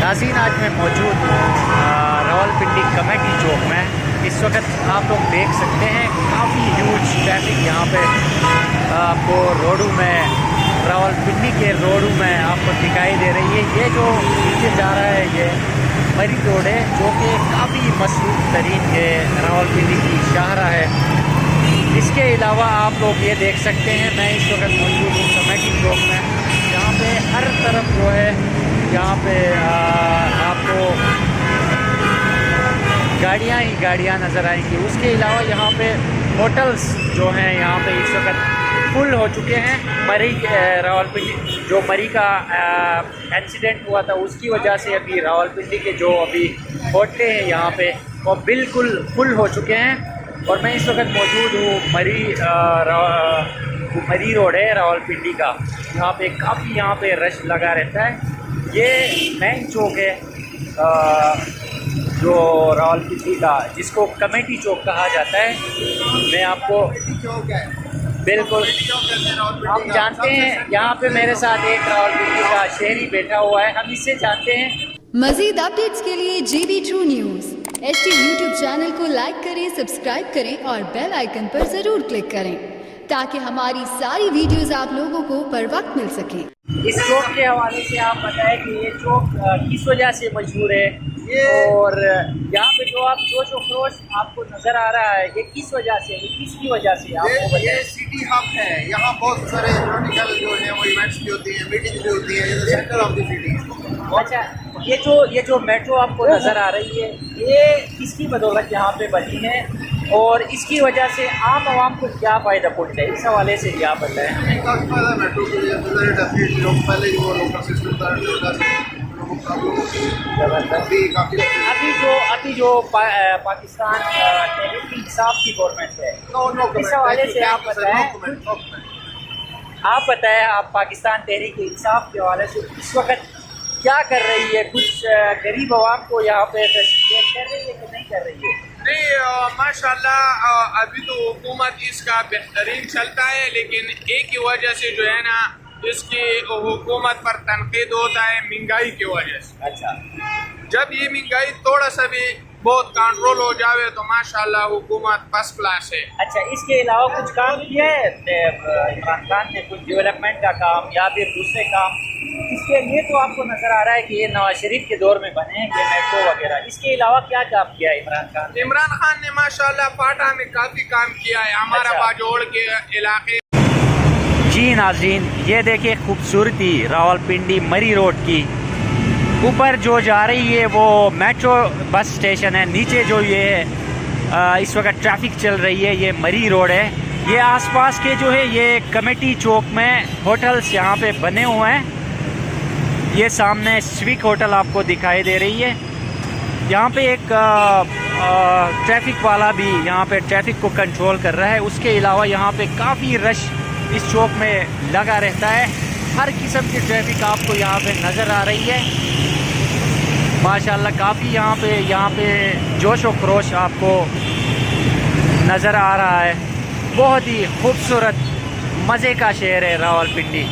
नाज़रीन, आज मैं मौजूद हूँ रावलपिंडी कमेटी चौक में। इस वक्त आप लोग देख सकते हैं काफ़ी ह्यूज ट्रैफिक यहाँ पे आपको रोडों में, रावलपिंडी के रोडों में आपको दिखाई दे रही है। ये जो नीचे जा रहा है ये मरी रोड है, जो कि काफ़ी मशहूर तरीन है, रावलपिंडी की शाहरा है। इसके अलावा आप लोग ये देख सकते हैं, मैं इस वक्त मौजूद हूँ कमेटी चौक में, जहाँ पे हर तरफ जो है यहाँ पे आपको गाड़ियाँ ही गाड़ियाँ नज़र आएंगी। उसके अलावा यहाँ पे होटल्स जो हैं यहाँ पे इस वक्त फुल हो चुके हैं। मरी रावलपिंडी जो मरी का इंसिडेंट हुआ था उसकी वजह से अभी रावलपिंडी के जो अभी होटलें हैं यहाँ पे वो बिल्कुल फुल हो चुके हैं। और मैं इस वक्त मौजूद हूँ मरी रोड है रावलपिंडी का, यहाँ पे काफ़ी यहाँ पे रश लगा रहता है। ये मेन चौक है जो रावलपिंडी का, जिसको कमेटी चौक कहा जाता है। मैं आपको बिल्कुल हम जानते हैं, यहाँ पे मेरे साथ एक रावलपिंडी का शहरी बैठा हुआ है, हम इससे जानते हैं। मजीद अपडेट्स के लिए GB True News HT YouTube channel को लाइक करें, सब्सक्राइब करें और बेल आइकन पर जरूर क्लिक करें ताकि हमारी सारी वीडियोस आप लोगों को बर वक्त मिल सके। इस चौक के हवाले से आप बताएं कि ये चौक किस वजह से मशहूर है, और यहाँ पे जो आप जोश और खरोश आपको नज़र आ रहा है ये किस वजह से, ये किसकी वजह से आपको बताएं? ये सिटी हब है, यहाँ बहुत सारे पॉलिटिकल जो है वो इवेंट्स भी होती हैं, मीटिंग भी होती है, सेंटर ऑफ द सिटी। अच्छा, ये जो मेट्रो आपको नज़र आ रही है ये किसकी बदौलत यहाँ पे बनी है, और इसकी वजह से आम आवाम को क्या फ़ायदा पहुँचा है, इस हवाले से आप बताएँ। काफ़ी फायदा मेट्रो के लिए, लोग पहले जो लोकल सिस्टम था अभी जो पाकिस्तान तहरीक इंसाफ की गवर्नमेंट है, इस हवाले से आप बताएं, आप पाकिस्तान तहरीक इंसाफ के हवाले से इस वक्त क्या कर रही है, कुछ गरीब आवाम को यहाँ पे फैसिलिटेट कर रही है कि नहीं कर रही है? नहीं, माशाल्लाह अभी तो हुकूमत इसका बेहतरीन चलता है, लेकिन एक ही वजह से जो है ना इसकी हुकूमत पर तनकीद होता है, महंगाई की वजह से। अच्छा, जब ये महंगाई थोड़ा सा भी बहुत कंट्रोल हो जावे तो माशाल्लाह हुकूमत फर्स्ट क्लास है। अच्छा, इसके अलावा कुछ काम किया है इमरान खान ने, कुछ डेवलपमेंट का काम या फिर दूसरे काम? इसके लिए तो आपको नजर आ रहा है कि ये नवाज शरीफ के दौर में बने हैं ये मेट्रो वगैरह, इसके अलावा क्या काम किया है इमरान खान ने? इमरान खान ने माशाल्लाह फाटा में काफी काम किया है, हमारा अच्छा। बाजोड़ के इलाके। जी नाज़रीन, ये देखिए खूबसूरती रावलपिंडी मरी रोड की। ऊपर जो जा रही है वो मेट्रो बस स्टेशन है, नीचे जो ये इस वक्त ट्रैफिक चल रही है ये मरी रोड है। ये आसपास के जो है ये कमेटी चौक में होटल्स यहाँ पे बने हुए हैं। ये सामने स्विक होटल आपको दिखाई दे रही है। यहाँ पे एक ट्रैफिक वाला भी यहाँ पे ट्रैफिक को कंट्रोल कर रहा है। उसके अलावा यहाँ पे काफ़ी रश इस चौक में लगा रहता है, हर किस्म की ट्रैफिक आपको यहाँ पे नज़र आ रही है। माशाल्लाह काफ़ी यहाँ पे जोश और खरोश आपको नज़र आ रहा है। बहुत ही खूबसूरत मज़े का शहर है रावलपिंडी।